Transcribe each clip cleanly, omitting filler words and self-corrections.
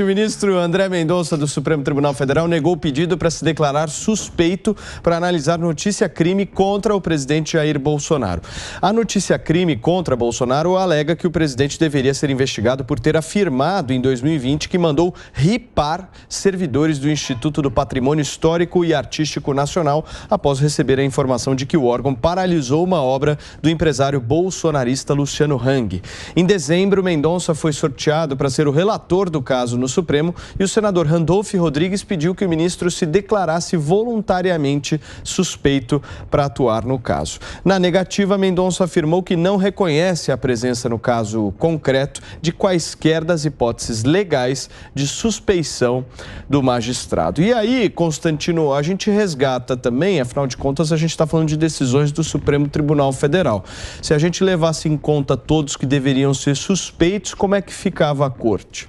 O ministro André Mendonça, do Supremo Tribunal Federal, negou o pedido para se declarar suspeito para analisar notícia-crime contra o presidente Jair Bolsonaro. A notícia-crime contra Bolsonaro alega que o presidente deveria ser investigado por ter afirmado em 2020 que mandou ripar servidores do Instituto do Patrimônio Histórico e Artístico Nacional após receber a informação de que o órgão paralisou uma obra do empresário bolsonarista Luciano Hang. Em dezembro, Mendonça foi sorteado para ser o relator do caso no Supremo e o senador Randolph Rodrigues pediu que o ministro se declarasse voluntariamente suspeito para atuar no caso. Na negativa, Mendonça afirmou que não reconhece a presença no caso concreto de quaisquer das hipóteses legais de suspeição do magistrado. E aí, Constantino, a gente resgata também, afinal de contas, a gente está falando de decisões do Supremo Tribunal Federal. Se a gente levasse em conta todos que deveriam ser suspeitos, como é que ficava a corte?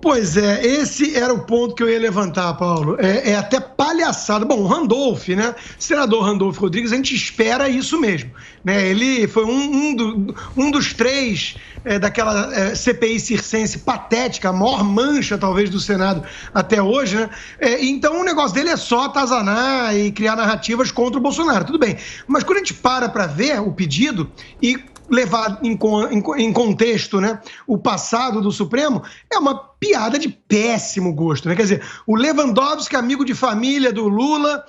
Pois é, esse era o ponto que eu ia levantar, Paulo. É até palhaçada. Bom, o Randolph, né? Senador Randolph Rodrigues, a gente espera isso mesmo, né? Ele foi um dos três daquela CPI circense patética, a maior mancha, talvez, do Senado até hoje, né? Então, o negócio dele é só atazanar e criar narrativas contra o Bolsonaro. Tudo bem. Mas quando a gente para ver o pedido e levar em contexto, né, o passado do Supremo, é uma piada de péssimo gosto, né? Quer dizer, o Lewandowski, amigo de família do Lula,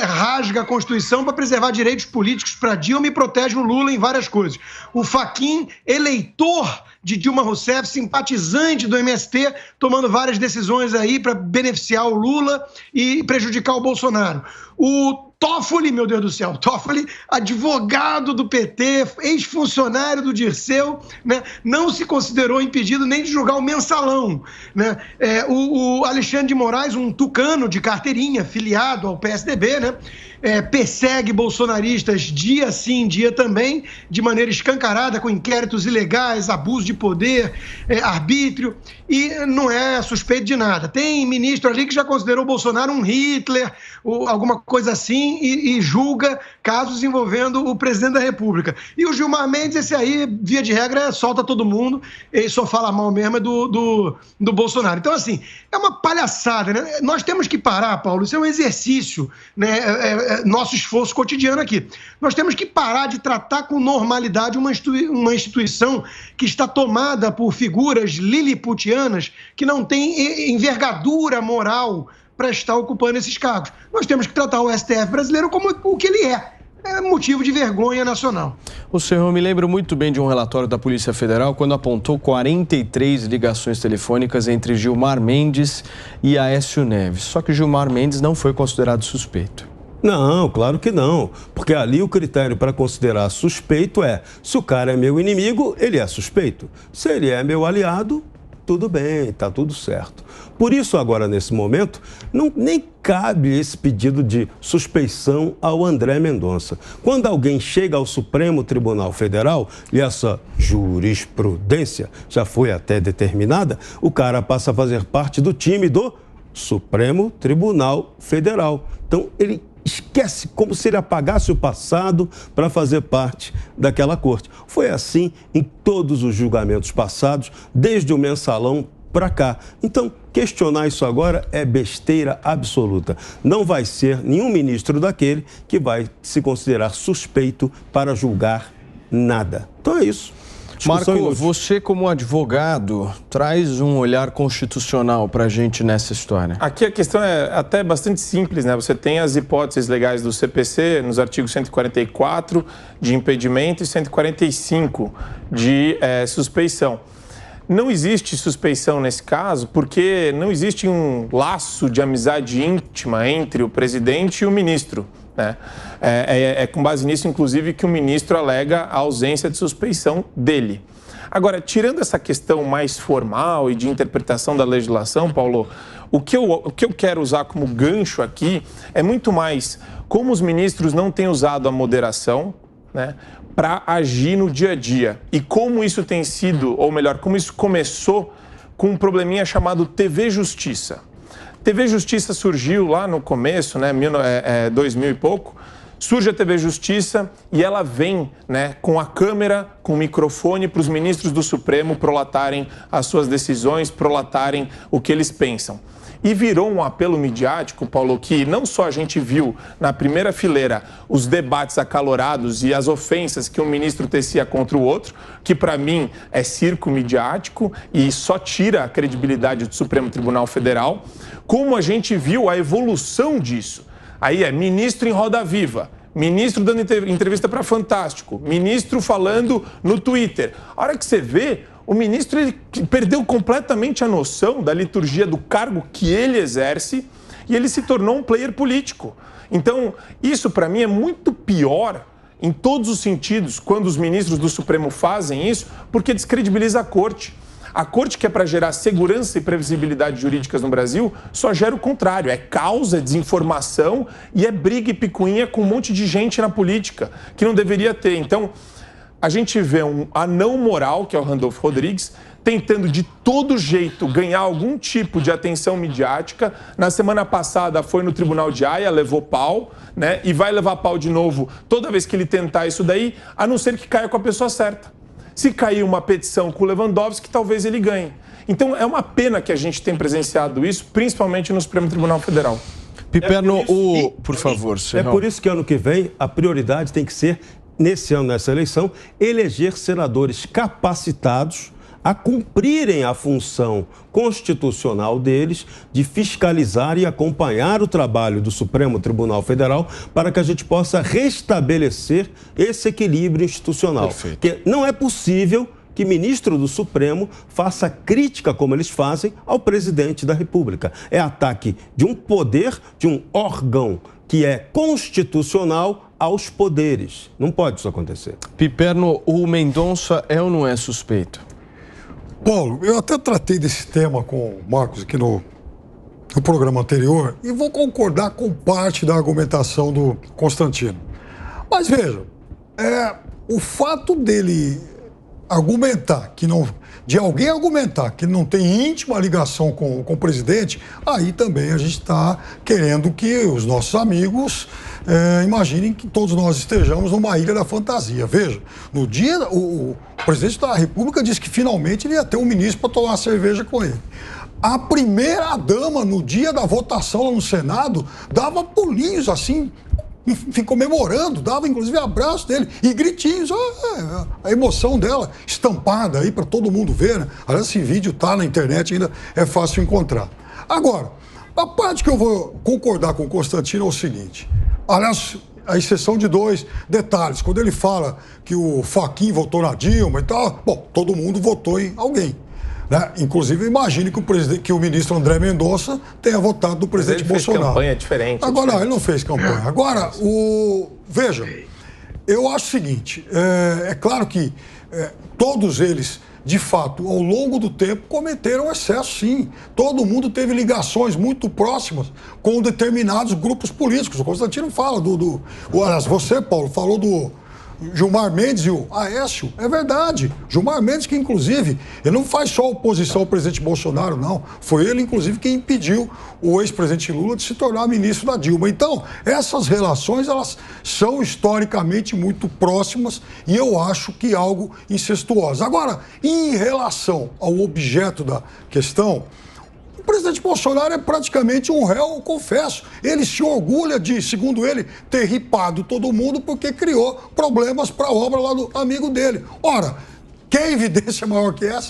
rasga a Constituição para preservar direitos políticos para Dilma e protege o Lula em várias coisas. O Fachin, eleitor de Dilma Rousseff, simpatizante do MST, tomando várias decisões aí para beneficiar o Lula e prejudicar o Bolsonaro. O Toffoli, meu Deus do céu, Toffoli, advogado do PT, ex-funcionário do Dirceu, né, não se considerou impedido nem de julgar o mensalão, né? O Alexandre de Moraes, um tucano de carteirinha, filiado ao PSDB, né, persegue bolsonaristas dia sim, dia também, de maneira escancarada, com inquéritos ilegais, abuso de poder, arbítrio, e não é suspeito de nada. Tem ministro ali que já considerou o Bolsonaro um Hitler, alguma coisa assim, e julga casos envolvendo o presidente da República. E o Gilmar Mendes, esse aí, via de regra, solta todo mundo, ele só fala mal mesmo do Bolsonaro. Então, assim, é uma palhaçada, né? Nós temos que parar, Paulo, isso é um exercício, né? Nosso esforço cotidiano aqui. Nós temos que parar de tratar com normalidade uma instituição que está tomada por figuras liliputianas que não têm envergadura moral para estar ocupando esses cargos. Nós temos que tratar o STF brasileiro como o que ele é. É motivo de vergonha nacional. O senhor, eu me lembro muito bem de um relatório da Polícia Federal quando apontou 43 ligações telefônicas entre Gilmar Mendes e Aécio Neves. Só que Gilmar Mendes não foi considerado suspeito. Não, claro que não, porque ali o critério para considerar suspeito é: se o cara é meu inimigo, ele é suspeito. Se ele é meu aliado, tudo bem, está tudo certo. Por isso, agora, nesse momento, nem cabe esse pedido de suspeição ao André Mendonça. Quando alguém chega ao Supremo Tribunal Federal, e essa jurisprudência já foi até determinada, o cara passa a fazer parte do time do Supremo Tribunal Federal. Então, ele esquece, como se ele apagasse o passado para fazer parte daquela corte. Foi assim em todos os julgamentos passados, desde o mensalão para cá. Então, questionar isso agora é besteira absoluta. Não vai ser nenhum ministro daquele que vai se considerar suspeito para julgar nada. Então é isso. Marco, você como advogado, traz um olhar constitucional para a gente nessa história. Aqui a questão é até bastante simples, né? Você tem as hipóteses legais do CPC nos artigos 144 de impedimento e 145 de suspeição. Não existe suspeição nesse caso porque não existe um laço de amizade íntima entre o presidente e o ministro. Né? É com base nisso, inclusive, que o ministro alega a ausência de suspeição dele. Agora, tirando essa questão mais formal e de interpretação da legislação, Paulo, o que eu quero usar como gancho aqui é muito mais como os ministros não têm usado a moderação, né, para agir no dia a dia. E como isso tem sido, ou melhor, como isso começou com um probleminha chamado TV Justiça. TV Justiça surgiu lá no começo, né, 2000 e pouco, Surge a TV Justiça e ela vem, né, com a câmera, com o microfone para os ministros do Supremo prolatarem as suas decisões, prolatarem o que eles pensam. E virou um apelo midiático, Paulo, que não só a gente viu na primeira fileira os debates acalorados e as ofensas que um ministro tecia contra o outro, que para mim é circo midiático e só tira a credibilidade do Supremo Tribunal Federal, como a gente viu a evolução disso. Aí é ministro em roda viva, ministro dando entrevista para Fantástico, ministro falando no Twitter. A hora que você vê, o ministro ele perdeu completamente a noção da liturgia do cargo que ele exerce e ele se tornou um player político. Então, isso para mim é muito pior em todos os sentidos quando os ministros do Supremo fazem isso, porque descredibiliza a Corte. A Corte, que é para gerar segurança e previsibilidade jurídicas no Brasil, só gera o contrário. É caos, é desinformação e é briga e picuinha com um monte de gente na política que não deveria ter. Então, a gente vê um anão moral, que é o Randolfo Rodrigues, tentando de todo jeito ganhar algum tipo de atenção midiática. Na semana passada foi no Tribunal de Haia, levou pau, né? E vai levar pau de novo toda vez que ele tentar isso daí, a não ser que caia com a pessoa certa. Se cair uma petição com o Lewandowski, talvez ele ganhe. Então é uma pena que a gente tenha presenciado isso, principalmente no Supremo Tribunal Federal. Piperno, por favor, senhor. É por isso que ano que vem a prioridade tem que ser, nesse ano, nessa eleição, eleger senadores capacitados a cumprirem a função constitucional deles de fiscalizar e acompanhar o trabalho do Supremo Tribunal Federal para que a gente possa restabelecer esse equilíbrio institucional. Perfeito. Porque não é possível que ministro do Supremo faça crítica, como eles fazem, ao presidente da República. É ataque de um poder, de um órgão que é constitucional aos poderes. Não pode isso acontecer. Piperno, o Mendonça é ou não é suspeito? Paulo, eu até tratei desse tema com o Marcos aqui no programa anterior e vou concordar com parte da argumentação do Constantino. Mas veja, o fato dele argumentar que não, de alguém argumentar que não tem íntima ligação com o presidente, aí também a gente está querendo que os nossos amigos imaginem que todos nós estejamos numa ilha da fantasia. Veja, no dia, o presidente da República disse que finalmente ele ia ter um ministro para tomar uma cerveja com ele. A primeira-dama, no dia da votação lá no Senado, dava pulinhos assim, enfim, comemorando, dava inclusive abraço dele e gritinhos, a emoção dela estampada aí para todo mundo ver, né? Aliás, esse vídeo tá na internet, ainda é fácil encontrar. Agora, a parte que eu vou concordar com o Constantino é o seguinte, aliás, a exceção de dois detalhes, quando ele fala que o Fachin votou na Dilma e tal, bom, todo mundo votou em alguém. Né? Inclusive, imagine que o ministro André Mendonça tenha votado no presidente Bolsonaro. Fez campanha diferente. Agora, não, ele não fez campanha. Agora, veja, eu acho o seguinte, é claro que todos eles, de fato, ao longo do tempo, cometeram excesso, sim. Todo mundo teve ligações muito próximas com determinados grupos políticos. O Constantino fala você, Paulo, falou do Gilmar Mendes e o Aécio, é verdade. Gilmar Mendes, que inclusive, ele não faz só oposição ao presidente Bolsonaro, não. Foi ele, inclusive, quem impediu o ex-presidente Lula de se tornar ministro da Dilma. Então, essas relações, elas são historicamente muito próximas e eu acho que algo incestuoso. Agora, em relação ao objeto da questão, o presidente Bolsonaro é praticamente um réu, confesso. Ele se orgulha de, segundo ele, ter ripado todo mundo porque criou problemas para a obra lá do amigo dele. Ora, quer evidência maior que essa?